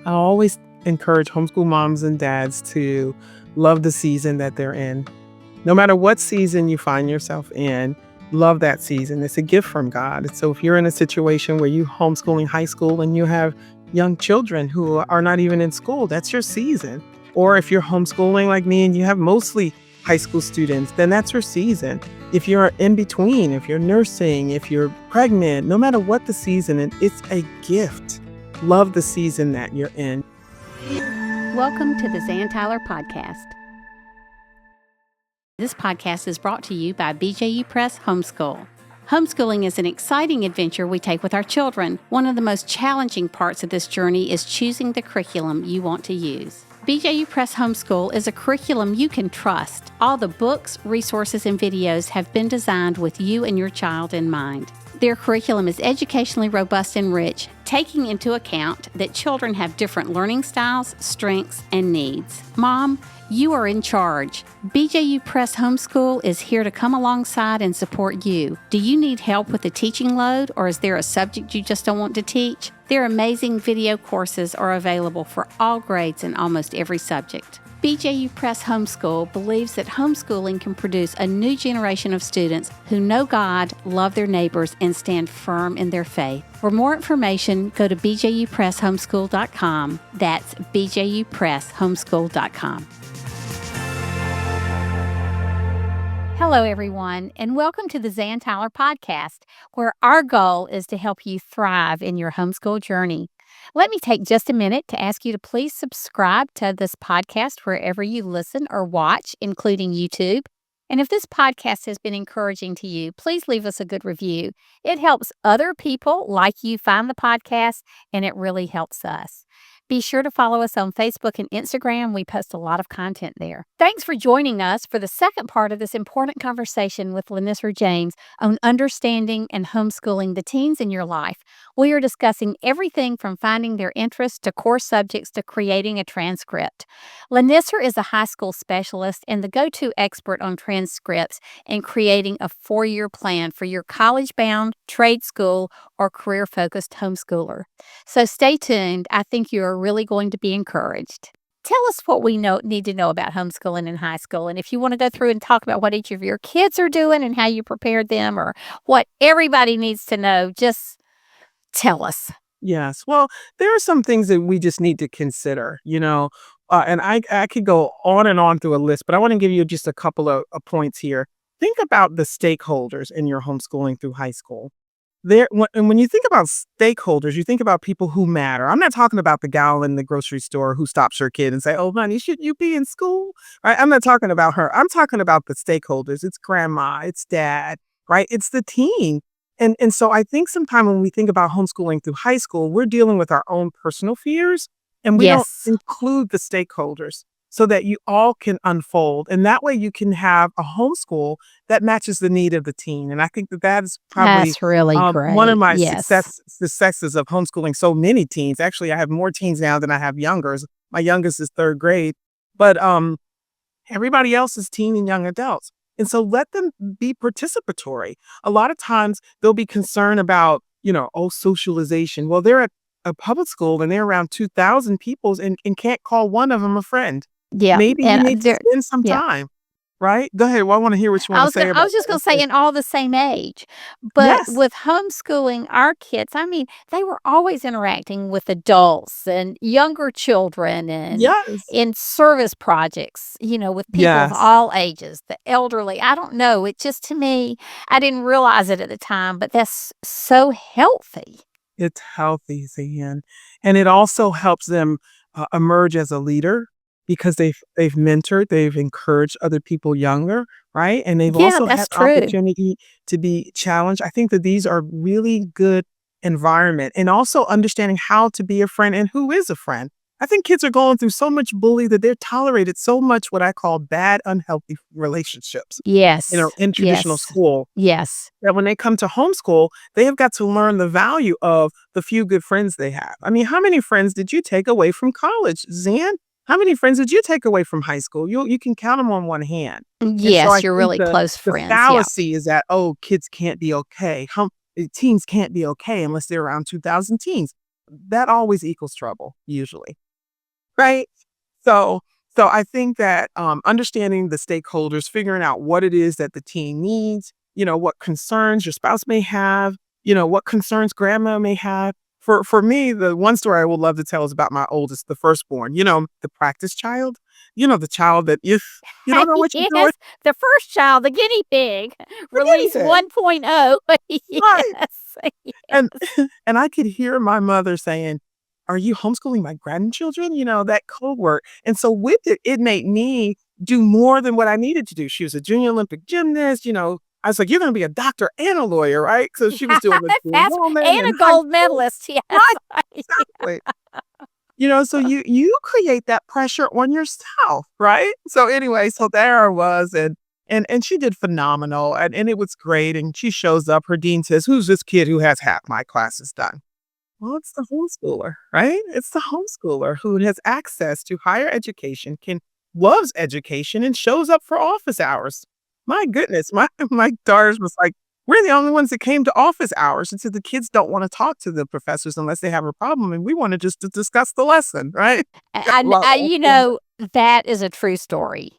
I always encourage homeschool moms and dads to love the season that they're in. No matter what season you find yourself in, love that season. It's a gift from God. And so if you're in a situation where you homeschooling high school and you have young children who are not even in school, that's your season. Or if you're homeschooling like me and you have mostly high school students, then that's your season. If you're in between, if you're nursing, if you're pregnant, no matter what the season, it's a gift. Love the season that you're in. Welcome to the Zan Tyler podcast. This podcast is brought to you by BJU Press Homeschool. Homeschooling is an exciting adventure we take with our children. One of the most challenging parts of this journey is choosing the curriculum you want to use. BJU Press Homeschool is a curriculum you can trust. All the books, resources, and videos have been designed with you and your child in mind. Their curriculum is educationally robust and rich, taking into account that children have different learning styles, strengths, and needs. Mom, you are in charge. BJU Press Homeschool is here to come alongside and support you. Do you need help with the teaching load, or is there a subject you just don't want to teach? Their amazing video courses are available for all grades and almost every subject. BJU Press Homeschool believes that homeschooling can produce a new generation of students who know God, love their neighbors, and stand firm in their faith. For more information, go to bjupresshomeschool.com. That's bjupresshomeschool.com. Hello, everyone, and welcome to the Zan Tyler podcast, where our goal is to help you thrive in your homeschool journey. Let me take just a minute to ask you to please subscribe to this podcast wherever you listen or watch, including YouTube. And if this podcast has been encouraging to you, please leave us a good review. It helps other people like you find the podcast, and it really helps us. Be sure to follow us on Facebook and Instagram. We post a lot of content there. Thanks for joining us for the second part of this important conversation with LaNissir James on understanding and homeschooling the teens in your life. We are discussing everything from finding their interests to core subjects to creating a transcript. LaNissir is a high school specialist and the go-to expert on transcripts and creating a 4-year plan for your college-bound, trade school, or career-focused homeschooler. So stay tuned. I think you are really going to be encouraged. Tell us what we need to know about homeschooling in high school. And if you want to go through and talk about what each of your kids are doing and how you prepared them or what everybody needs to know, just tell us. Yes. Well, there are some things that we just need to consider, and I could go on and on through a list, but I want to give you just a couple of points here. Think about the stakeholders in your homeschooling through high school. When you think about stakeholders, you think about people who matter. I'm not talking about the gal in the grocery store who stops her kid and say, "Oh, honey, should you be in school?" Right? I'm not talking about her. I'm talking about the stakeholders. It's grandma, it's dad, right? It's the teen. And so I think sometimes when we think about homeschooling through high school, we're dealing with our own personal fears and we don't Yes. include the stakeholders so that you all can unfold. And that way you can have a homeschool that matches the need of the teen. And I think that is probably That's really one of great. my Yes. successes of homeschooling so many teens. Actually, I have more teens now than I have youngers. My youngest is 3rd grade, but everybody else is teen and young adults. And so let them be participatory. A lot of times they'll be concerned about, socialization. Well, they're at a public school and they're around 2,000 people and can't call one of them a friend. Yeah. Maybe you need to spend some time, right? Go ahead. Well, I want to hear what you want to say I about was just going that. to say in all the same age. But Yes. with homeschooling our kids, they were always interacting with adults and younger children and Yes. in service projects, with people of Yes. all ages, the elderly. I don't know. It just, to me, I didn't realize it at the time, but that's so healthy. It's healthy, Zan. And it also helps them emerge as a leader because they've mentored, they've encouraged other people younger, right? And they've Yeah, also that's had true. opportunity to be challenged. I think that these are really good environment and also understanding how to be a friend and who is a friend. I think kids are going through so much bully that they're tolerated so much what I call bad, unhealthy relationships Yes. in traditional Yes. school Yes. that when they come to homeschool, they have got to learn the value of the few good friends they have. I mean, how many friends did you take away from college, Zan? How many friends did you take away from high school? You can count them on one hand. And so I Yes, you're think really close the friends. Yeah. fallacy is that, oh, kids can't be okay. Teens can't be okay unless they're around 2,000 teens. that always equals trouble usually, right? So so I think that, understanding the stakeholders, figuring out what it is that the teen needs, what concerns your spouse may have, what concerns grandma may have. For me, the one story I would love to tell is about my oldest, the firstborn, the practice child, the child that if you don't know what you're doing, Yes, the first child, the guinea pig, the release guinea pig. 1.0. Right. Yes, And yes. and I could hear my mother saying, "Are you homeschooling my grandchildren?" That code word. And so with it, it made me do more than what I needed to do. She was a junior Olympic gymnast. I was like, "You're gonna be a doctor and a lawyer, right?" So she was doing the That's enrollment and in a high gold school. medalist, yes. Right, exactly. So you create that pressure on yourself, right? So anyway, so there I was, and she did phenomenal, and it was great. And she shows up. Her dean says, "Who's this kid who has half my classes done?" Well, it's the homeschooler, right? It's the homeschooler who has access to higher education, loves education, and shows up for office hours. My goodness, my daughters was like, "We're the only ones that came to office hours." And so the kids don't want to talk to the professors unless they have a problem, and we wanted just to discuss the lesson, right? Got a lot of That is a true story.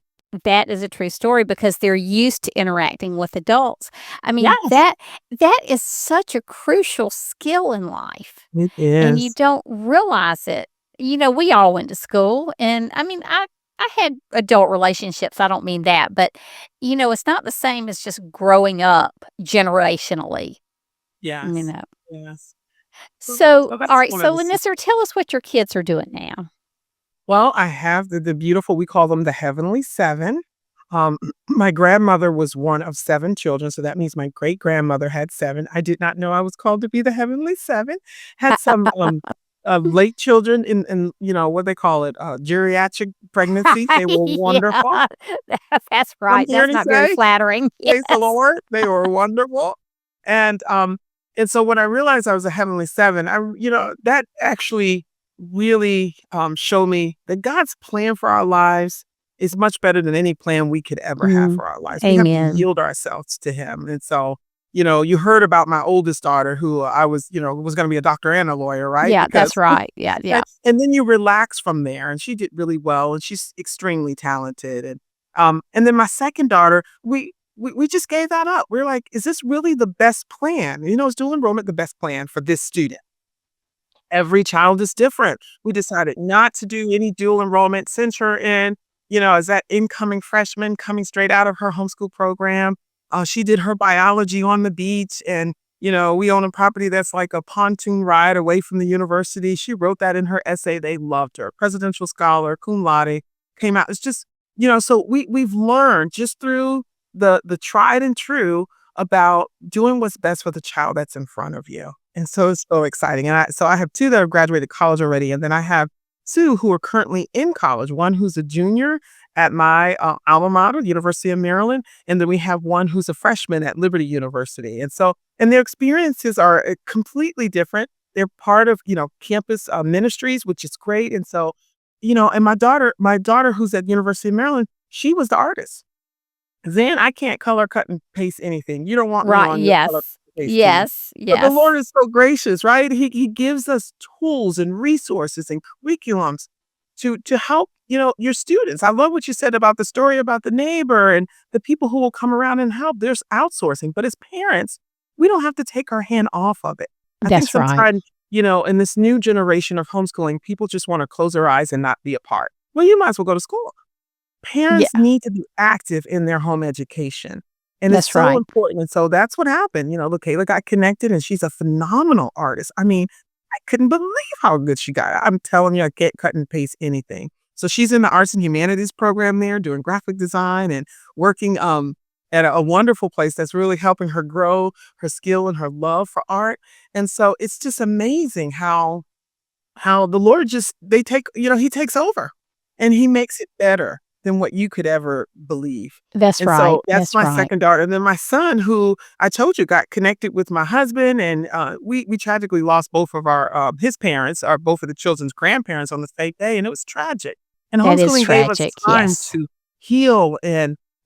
That is a true story because they're used to interacting with adults. I mean, yes, that is such a crucial skill in life, it and you is. don't realize it. We all went to school, and I mean, I had adult relationships. I don't mean that, but it's not the same as just growing up generationally. You Yes, know. yes. So, So all that's right. one of So, the Lanisser, tell us what your kids are doing now. Well, I have the beautiful we call them the Heavenly 7. Um, my grandmother was one of 7 children, so that means my great-grandmother had 7. I did not know I was called to be the Heavenly 7. Had some, late children in what they call it, geriatric pregnancy. They were Yeah, wonderful, that's I'm right. here That's to not very say. flattering. Praise the Yes. Lord. They were wonderful. And, um, and so when I realized I was a heavenly 7, that actually really, showed me that God's plan for our lives is much better than any plan we could ever have Mm, for our lives. We have to amen. yield ourselves to Him. And so, you heard about my oldest daughter who I was gonna be a doctor and a lawyer, right? Yeah, that's Because right. Yeah, yeah. and then you relax from there, and she did really well, and she's extremely talented. And then my second daughter, we just gave that up. We're like, "Is this really the best plan?" Is dual enrollment the best plan for this student? Every child is different. We decided not to do any dual enrollment, sent her in, as that incoming freshman coming straight out of her homeschool program. She did her biology on the beach, and, we own a property that's like a pontoon ride away from the university. She wrote that in her essay. They loved her. Presidential scholar, cum laude, came out. It's just, so we've learned just through the tried and true about doing what's best for the child that's in front of you. And so it's so exciting. And I have 2 that have graduated college already, and then I have 2 who are currently in college. One who's a junior at my, alma mater, the University of Maryland, and then we have one who's a freshman at Liberty University. And their experiences are, completely different. They're part of, campus, ministries, which is great. And so, and my daughter who's at University of Maryland, she was the artist. Zan, I can't color, cut, and paste anything. You don't want me Right. on your color, cut, Yes. and paste team. Yes. But the Lord Yes. is so gracious, right? He gives us tools and resources and curriculums to help, your students. I love what you said about the story about the neighbor and the people who will come around and help. There's outsourcing, but as parents, we don't have to take our hand off of it. I think That's right. sometimes, in this new generation of homeschooling, people just want to close their eyes and not be a part. Well, you might as well go to school. Yeah, Parents need to be active in their home education, and it's that's so right. important. And so that's what happened. Look, Kayla got connected, and she's a phenomenal artist. I mean, I couldn't believe how good she got. I'm telling you, I can't cut and paste anything. So she's in the arts and humanities program there, doing graphic design and working at a wonderful place that's really helping her grow her skill and her love for art. And so it's just amazing how the Lord just they take he takes over, and he makes it better than what you could ever believe. That's And right. so that's That's my right. second daughter. And then my son, who I told you got connected with my husband, and we tragically lost both of our his parents, or both of the children's grandparents on the same day, and it was tragic. And That is homeschooling gave us tragic. time Yes. to heal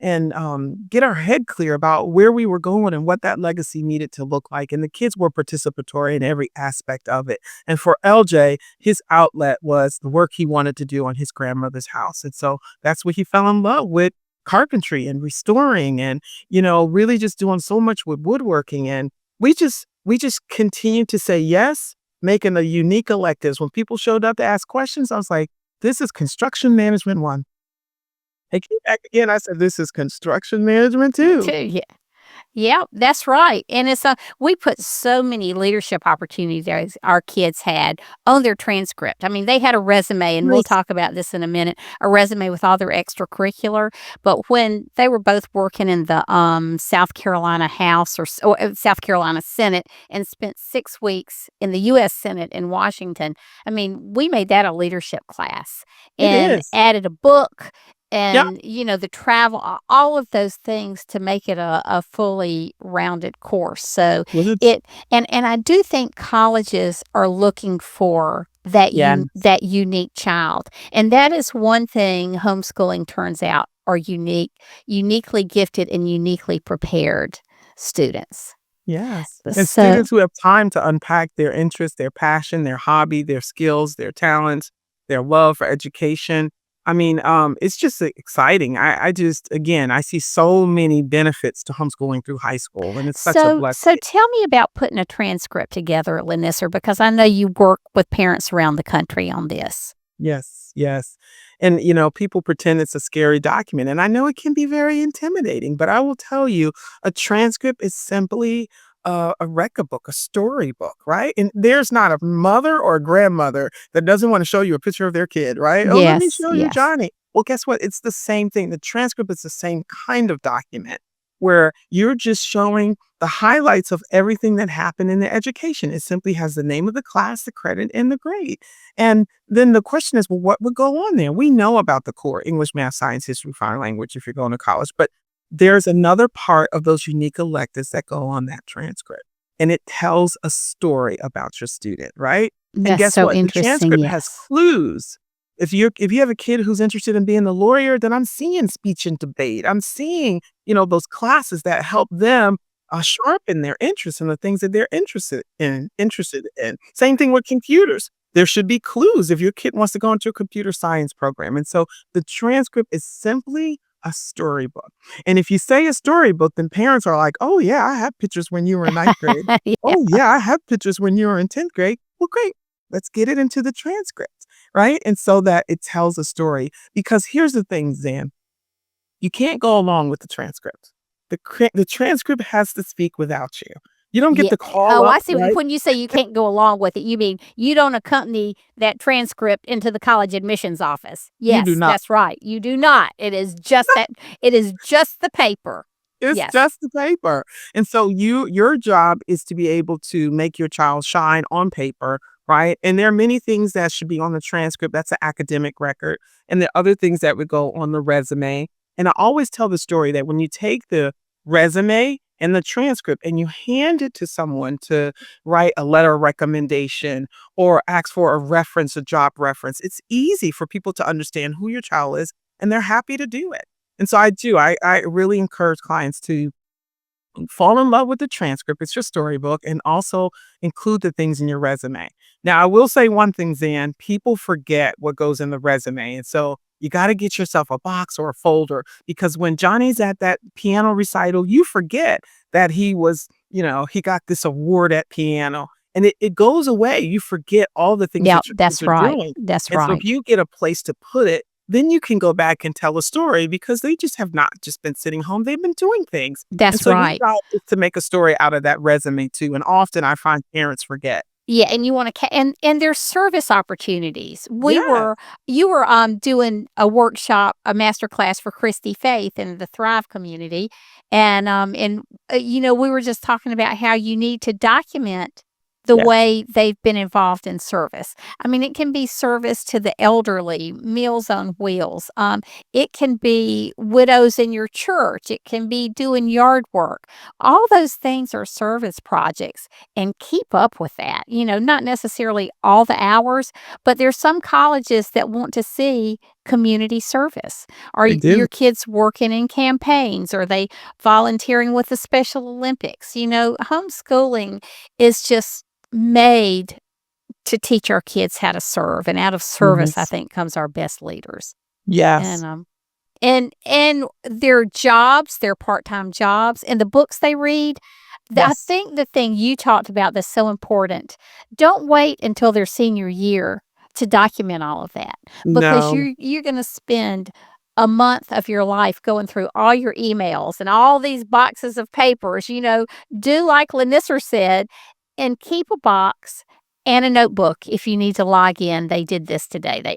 and get our head clear about where we were going and what that legacy needed to look like. And the kids were participatory in every aspect of it. And for LJ, his outlet was the work he wanted to do on his grandmother's house. And so that's what he fell in love with, carpentry and restoring and, really just doing so much with woodworking. And we just continued to say yes, making the unique electives. When people showed up to ask questions, I was like, this is construction management one. They came back again. I said, this is construction management too. Too, yeah. Yeah, that's right. And we put so many leadership opportunities our kids had on their transcript. I mean, they had a resume, and we'll Yes, talk about this in a minute, a resume with all their extracurricular. But when they were both working in the South Carolina House or South Carolina Senate and spent 6 weeks in the U.S. Senate in Washington, I mean, we made that a leadership class it and is. added a book Yep. and the travel, all of those things to make it a fully rounded course. So Was it? and I do think colleges are looking for Yeah. that unique child, and that is one thing homeschooling turns out are uniquely gifted and uniquely prepared students. Yes. And So students who have time to unpack their interest, their passion, their hobby, their skills, their talents, their love for education. I mean, it's just exciting. I just, again, I see so many benefits to homeschooling through high school, and it's such a so blessing. tell me about putting a transcript together at LaNissir because I know you work with parents around the country on this. Yes, yes. And, people pretend it's a scary document. And I know it can be very intimidating, but I will tell you, a transcript is simply a record book, a storybook, right? And there's not a mother or a grandmother that doesn't want to show you a picture of their kid, right? Oh, let me Yes, show you yes. Johnny. Well, guess what? It's the same thing. The transcript is the same kind of document where you're just showing the highlights of everything that happened in the education. It simply has the name of the class, the credit, and the grade. And then the question is, well, what would go on there? We know about the core English, math, science, history, foreign language if you're going to college, but there's another part of those unique electives that go on that transcript. And it tells a story about your student, right? And That's guess so what? The interesting, transcript has yes. clues. If you have a kid who's interested in being a lawyer, then I'm seeing speech and debate. I'm seeing, those classes that help them sharpen their interest in the things that they're interested in. Same thing with computers. There should be clues if your kid wants to go into a computer science program. And so the transcript is simply a storybook. And if you say a storybook, then parents are like, oh, yeah, I have pictures when you were in ninth grade. Yeah. Oh, yeah, I have pictures when you were in 10th grade. Well, great. Let's get it into the transcript, right? And so that it tells a story. Because here's the thing, Zan, you can't go along with the transcript. The transcript has to speak without you. You don't get Yeah. to call Oh, up, I see. right? When you say you can't go along with it, you mean you don't accompany that transcript into the college admissions office. You do Yes, not. that's right. You do not. It is just the paper. It's Yes. just the paper. And so your job is to be able to make your child shine on paper, right? And there are many things that should be on the transcript. That's an academic record. And there are other things that would go on the resume. And I always tell the story that when you take the resume and the transcript and you hand it to someone to write a letter of recommendation or ask for a reference, a job reference, it's easy for people to understand who your child is and they're happy to do it. And so I do. I really encourage clients to fall in love with the transcript. It's your storybook and also include the things in your resume. Now, I will say one thing, Zan, people forget what goes in the resume. And so you got to get yourself a box or a folder because when Johnny's at that piano recital, you forget that he got this award at piano and it goes away. You forget all the things Yeah, that your kids that's are right. doing. That's And so if right. you get a place to put it, then you can go back and tell a story because they just have not just been sitting home. They've been doing things. And That's so your right. job is to make a story out of that resume too. And often I find parents forget. Yeah, and you wanna and there's service opportunities. Yes. You were, doing a workshop, a master class for Christy Faith in the Thrive community, we were just talking about how you need to document the Yes. way they've been involved in service. I mean, it can be service to the elderly, Meals on Wheels, it can be widows in your church, it can be doing yard work. All those things are service projects and keep up with that. Not necessarily all the hours, but there's some colleges that want to see community service? Are They do. your kids working in campaigns? Are they volunteering with the Special Olympics? Homeschooling is just made to teach our kids how to serve, and out of service, I Yes. think, comes our best leaders. Yes. And, their jobs, their part-time jobs, and the books they read, I Yes. think the thing you talked about that's so important, don't wait until their senior year to document all of that, because No. you're gonna spend a month of your life going through all your emails and all these boxes of papers. Do like LaNissir said, and keep a box and a notebook if you need to log in. They did this today.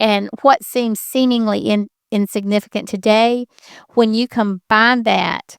And what seems seemingly insignificant today, when you combine that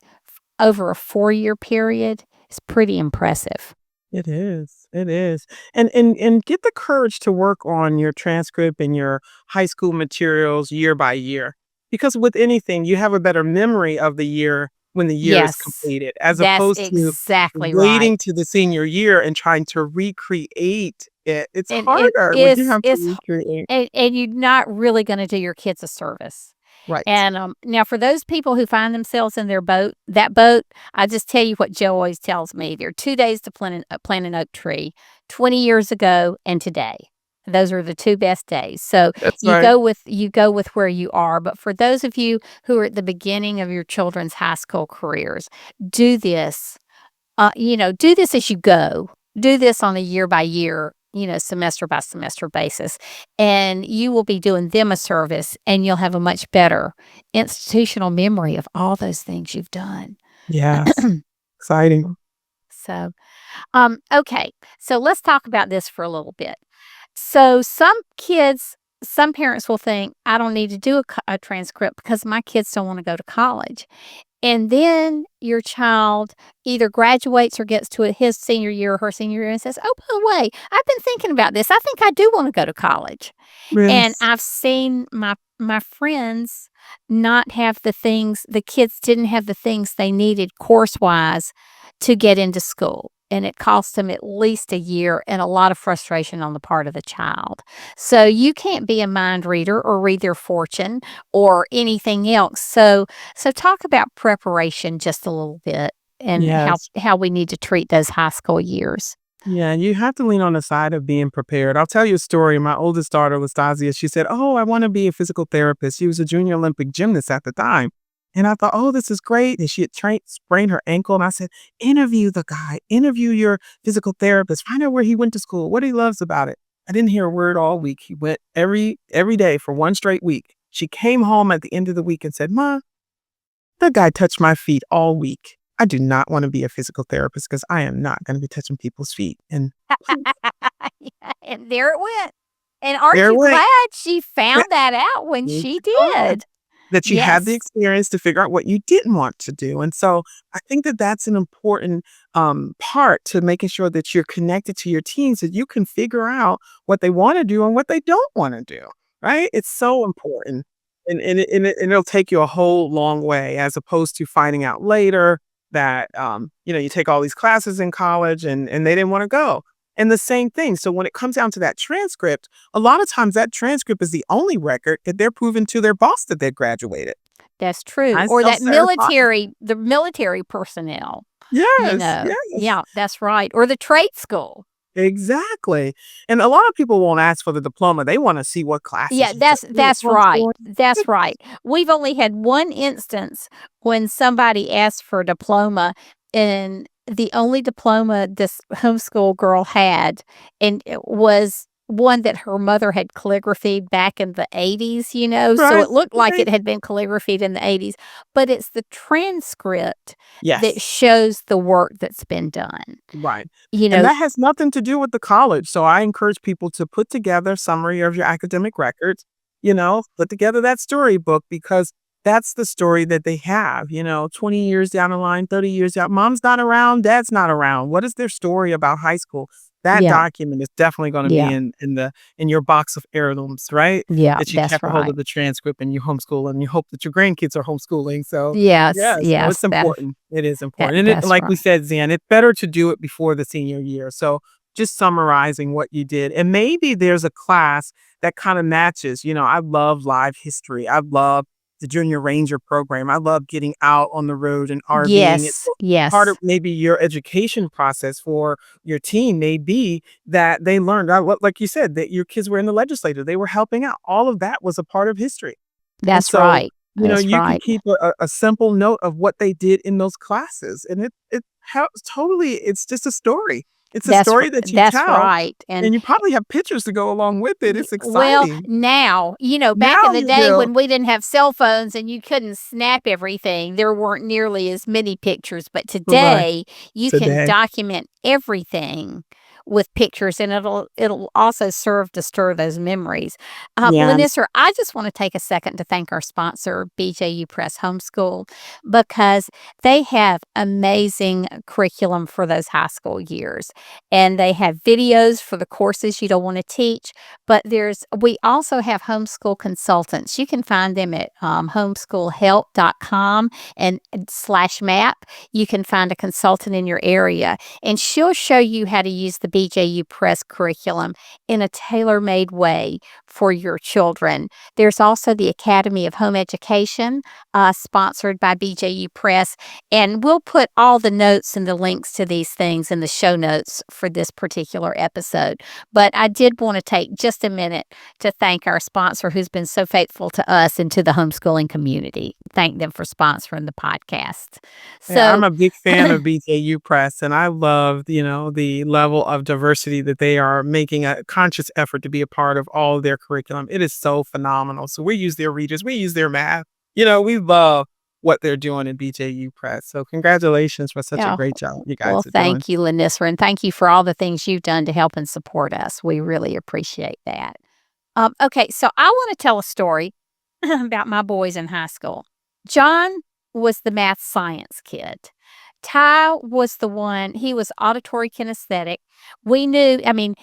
over a 4-year period, is pretty impressive. It is. It is. And get the courage to work on your transcript and your high school materials year by year. Because with anything, you have a better memory of the year when the year is Yes, completed, as that's opposed to exactly right. waiting to the senior year and trying to recreate it. It's And it harder when you is have to it's recreate. and you're not really gonna do your kids a service. Right. And, now for those people who find themselves in that boat, I just tell you what Joe always tells me. There are 2 days to plant an oak tree, 20 years ago and today. Those are the 2 best days. So, That's right. you go with where you are, but for those of you who are at the beginning of your children's high school careers, do this do this as you go. Do this on a year by year, semester by semester basis, and you will be doing them a service, and you'll have a much better institutional memory of all those things you've done. Yes. Exciting. So, okay. So let's talk about this for a little bit. So some parents will think, I don't need to do a transcript because my kids don't want to go to college. And then your child either graduates or gets to his senior year or her senior year and says, "Oh, by the way, I've been thinking about this. I think I do want to go to college." And Yes. I've seen my friends not have the kids didn't have the things they needed course-wise to get into school, and it cost them at least a year and a lot of frustration on the part of the child. So you can't be a mind reader or read their fortune or anything else. So talk about preparation just a little bit, and Yes. how we need to treat those high school years. Yeah, you have to lean on the side of being prepared. I'll tell you a story. My oldest daughter, Lastasia, she said, "Oh, I want to be a physical therapist." She was a junior Olympic gymnast at the time. And I thought, "Oh, this is great." And she had sprained her ankle. And I said, "Interview the guy, interview your physical therapist, find out where he went to school, what he loves about it." I didn't hear a word all week. He went every day for one straight week. She came home at the end of the week and said, "Ma, the guy touched my feet all week. I do not want to be a physical therapist because I am not going to be touching people's feet." And Yeah, and there it went. And aren't there it you went. glad she Yeah, found that out when thank she you, God, did? that you had the Yes. experience to figure out what you didn't want to do. And so I think that that's an important part to making sure that you're connected to your teens, that you can figure out what they want to do and what they don't want to do. Right? It's so important. And it'll take you a whole long way as opposed to finding out later that, you take all these classes in college and they didn't want to go. And the same thing. So when it comes down to that transcript, a lot of times that transcript is the only record that they're proving to their boss that they graduated. That's true. I Or that self-certify. military personnel, Yes, yes. Yeah, that's right. Or the trade school. Exactly. And a lot of people won't ask for the diploma. They wanna see what Yeah, classes you took. Ooh, that's right. homeschooling. That's right. We've only had one instance when somebody asked for a diploma, and the only diploma this homeschool girl had, and it was one that her mother had calligraphied back in the '80s, so Right, it looked like right. it had been calligraphied in the '80s, but it's the transcript that Yes. shows the work that's been done. Right. You And know that has nothing to do with the college. So I encourage people to put together a summary of your academic records, put together that storybook because that's the story that they have, 20 years down the line, 30 years out. Mom's not around, dad's not around. What is their story about high school? That Yeah, document is definitely going to be yeah, in your box of heirlooms, right? yeah, That you that's kept a hold right. of the transcript and you homeschool and you hope that your grandkids are homeschooling. So Yes, yeah, so yes, it's important. It is important. And it that's like we right. said, Zan, it's better to do it before the senior year. So just summarizing what you did. And maybe there's a class that kind of matches. I love live history. I love the junior ranger program. I love getting out on the road and RVing. Yes, So part of yes. maybe your education process for your team may be that they learned, like you said, that your kids were in the legislature. They were helping out. All of that was a part of history. And That's so, right. That's you can right. keep a simple note of what they did in those classes, and it helps totally. It's just a story. It's a story that you That's tell, right, and and you probably have pictures to go along with it. It's well, exciting. now, back in Now the you day will when we didn't have cell phones and you couldn't snap everything, there weren't nearly as many pictures, but right today, you can today. document everything with pictures, and it'll also serve to stir those memories. Yes. LaNissir, I just wanna take a second to thank our sponsor, BJU Press Homeschool, because they have amazing curriculum for those high school years, and they have videos for the courses you don't wanna teach, but we also have homeschool consultants. You can find them at, homeschoolhelp.com and slash map. You can find a consultant in your area, and she'll show you how to use the BJU Press curriculum in a tailor-made way for your children. There's also the Academy of Home Education, sponsored by BJU Press, and we'll put all the notes and the links to these things in the show notes for this particular episode. But I did want to take just a minute to thank our sponsor who's been so faithful to us and to the homeschooling community. Thank them for sponsoring the podcast. Yeah, I'm So, a big fan of BKU Press, and I love, the level of diversity that they are making a conscious effort to be a part of all of their curriculum. It is so phenomenal. So we use their readers, we use their math. We love what they're doing in BJU Press. So congratulations for such a yeah, great job you well, guys are doing. thank you, LaNissir, and thank you for all the things you've done to help and support us. We really appreciate that. Okay, so I want to tell a story about my boys in high school. John was the math science kid. Ty was the one, he was auditory kinesthetic. We knew, I mean,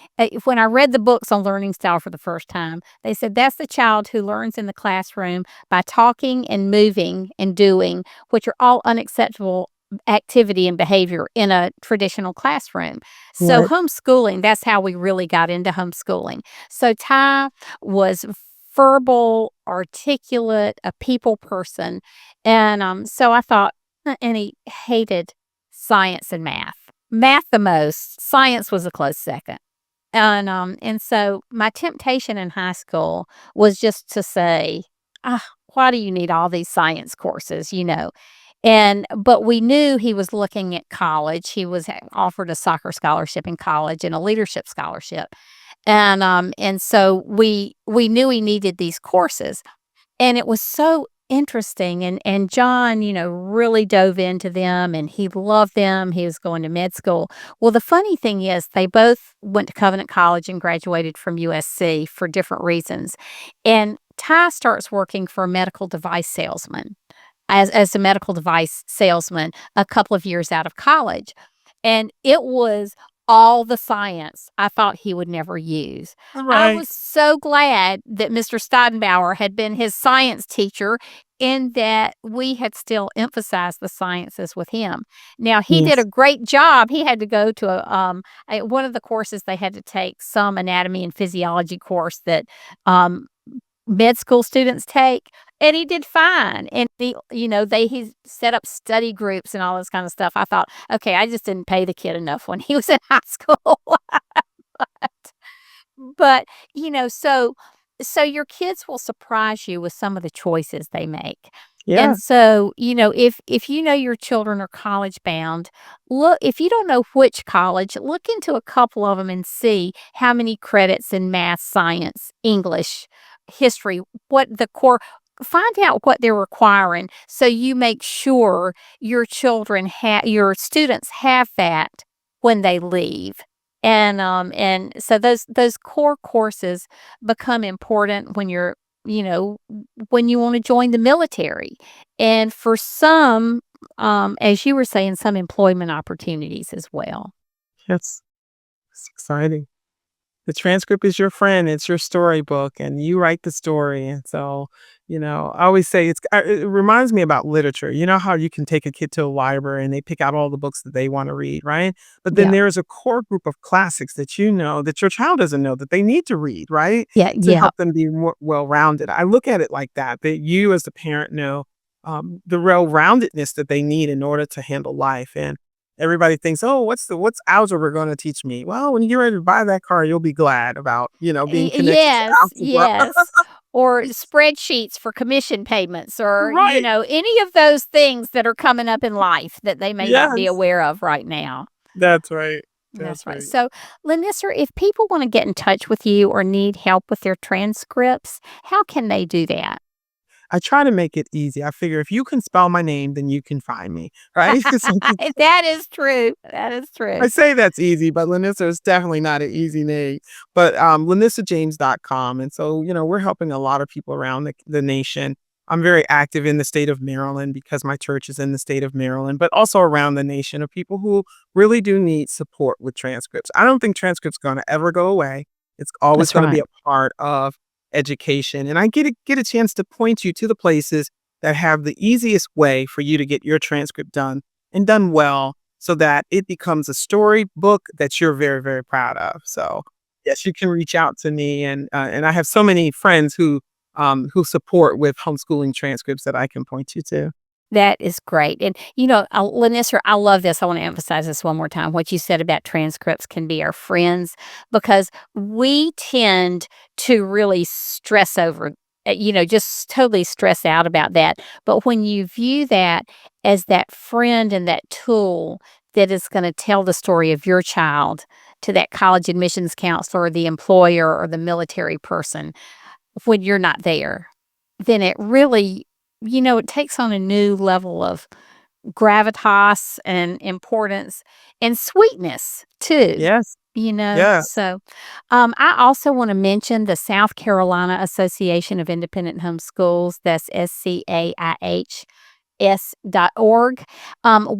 when I read the books on learning style for the first time, they said that's the child who learns in the classroom by talking and moving and doing, which are all unacceptable activity and behavior in a traditional classroom. So, Right. homeschooling, that's how we really got into homeschooling. So, Ty was verbal, articulate, a people person. And so I thought, and he hated science and math. Math the most, science was a close second. And so my temptation in high school was just to say, why do you need all these science courses, And but we knew he was looking at college. He was offered a soccer scholarship in college and a leadership scholarship. And so we knew he needed these courses. And it was so interesting, and John, really dove into them, and he loved them. He was going to med school. Well, the funny thing is they both went to Covenant College and graduated from USC for different reasons. And Ty starts working for a medical device salesman as a medical device salesman a couple of years out of college. And it was all the science I thought he would never use. All I right. was so glad that Mr. Steidenbauer had been his science teacher and that we had still emphasized the sciences with him. Now, he did a Yes. great job. He had to go to one of the courses they had to take some anatomy and physiology course that um, med school students take, and he did fine. And he set up study groups and all this kind of stuff. I thought, okay, I just didn't pay the kid enough when he was in high school. But, so your kids will surprise you with some of the choices they make. Yeah. And so, if you know your children are college bound, look, if you don't know which college, look into a couple of them and see how many credits in math, science, English, history, what the core find out what they're requiring so you make sure your students have that when they leave. And so those core courses become important when you know, when you wanna join the military. And for some, as you were saying, some employment opportunities as well. Yes. It's exciting. The transcript is your friend, it's your storybook, and you write the story, and so, I always say it reminds me about literature. You know how you can take a kid to a library and they pick out all the books that they wanna read, right? But then Yeah. there's a core group of classics that that your child doesn't know that they need to read, right? Yeah, To yeah. help them be more well-rounded. I look at it like that you as the parent know, the well-roundedness that they need in order to handle life, and everybody thinks, "Oh, what's algebra gonna teach me?" Well, when you get ready to buy that car, you'll be glad about, being connected to Yes, algebra. yes. Or spreadsheets for commission payments or, Right. any of those things that are coming up in life that they may not be Yes. aware of right now. That's right. That's That's right. right. So, LaNissir, if people want to get in touch with you or need help with their transcripts, how can they do that? I try to make it easy. I figure if you can spell my name, then you can find me, right? That is true. That is I true. say that's easy, but LaNissir is definitely not an easy name. But LaNissirJames.com. And so, we're helping a lot of people around the nation. I'm very active in the state of Maryland because my church is in the state of Maryland, but also around the nation of people who really do need support with transcripts. I don't think transcripts going to ever go away. It's always That's going to be right. a part of education. And I get a chance to point you to the places that have the easiest way for you to get your transcript done and done well so that it becomes a storybook that you're very, very proud of. So, yes, you can reach out to me, and I have so many friends who support with homeschooling transcripts that I can point you to. That is great. And, LaNissir, I love this. I want to emphasize this one more time. What you said about transcripts can be our friends because we tend to really stress over, just totally stress out about that. But when you view that as that friend and that tool that is going to tell the story of your child to that college admissions counselor or the employer or the military person when you're not there, then it really it takes on a new level of gravitas and importance and sweetness too, Yes, yes. So, I also wanna mention the South Carolina Association of Independent Homeschools, that's SCAIHS.org.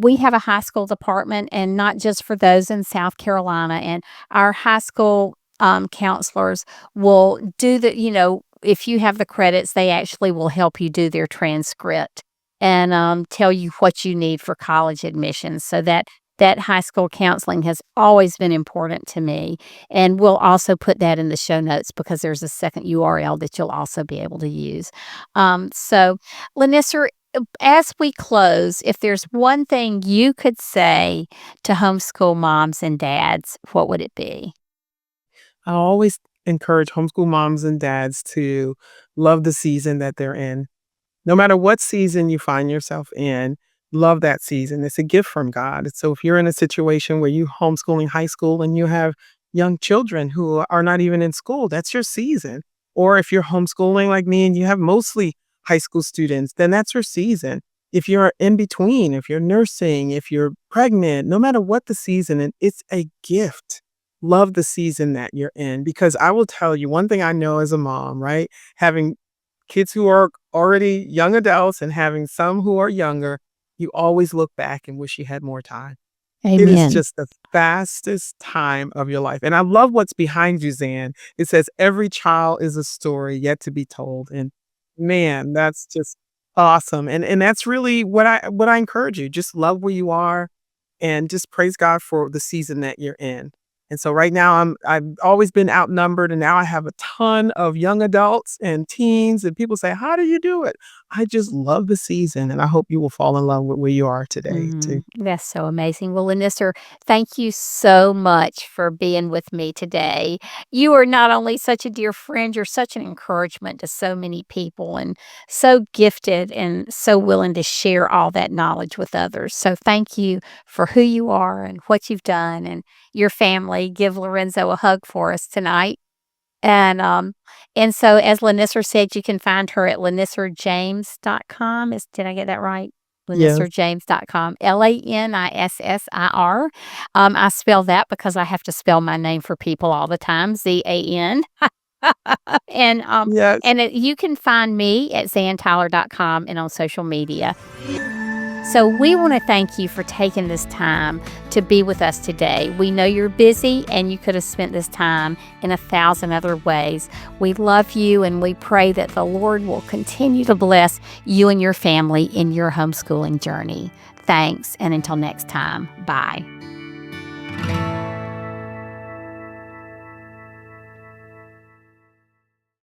We have a high school department, and not just for those in South Carolina, and our high school, counselors will do if you have the credits, they actually will help you do their transcript and, tell you what you need for college admissions, so that high school counseling has always been important to me, and we'll also put that in the show notes because there's a second URL that you'll also be able to use. So, LaNissir, as we close, if there's one thing you could say to homeschool moms and dads, what would it be? I always encourage homeschool moms and dads to love the season that they're in. No matter what season you find yourself in, love that season. It's a gift from God. So if you're in a situation where you homeschooling high school and you have young children who are not even in school, that's your season. Or if you're homeschooling like me and you have mostly high school students, then that's your season. If you're in between, if you're nursing, if you're pregnant, no matter what the season, and it's a gift. Love the season that you're in because I will tell you one thing I know as a mom, right? Having kids who are already young adults and having some who are younger, you always look back and wish you had more time. It is Amen. just the fastest time of your life. And I love what's behind you, Zan. It says every child is a story yet to be told. And man, that's just awesome. And that's really what I encourage you. Just love where you are and just praise God for the season that you're in. And so right now I've always been outnumbered and now I have a ton of young adults and teens and people say, "How do you do it?" I just love the season and I hope you will fall in love with where you are today too. That's so amazing. Well, LaNissir, thank you so much for being with me today. You are not only such a dear friend, you're such an encouragement to so many people and so gifted and so willing to share all that knowledge with others. So thank you for who you are and what you've done and your family. Give Lorenzo a hug for us tonight. And so as LaNissir said, you can find her at lanissirjames.com. Did I get that right? Yes. LaNissirJames.com, LANISSIR. I spell that because I have to spell my name for people all the time, ZAN. And, Yes. you can find me at zantyler.com and on social media. So we want to thank you for taking this time to be with us today. We know you're busy and you could have spent this time in 1,000 other ways. We love you and we pray that the Lord will continue to bless you and your family in your homeschooling journey. Thanks, and until next time, bye.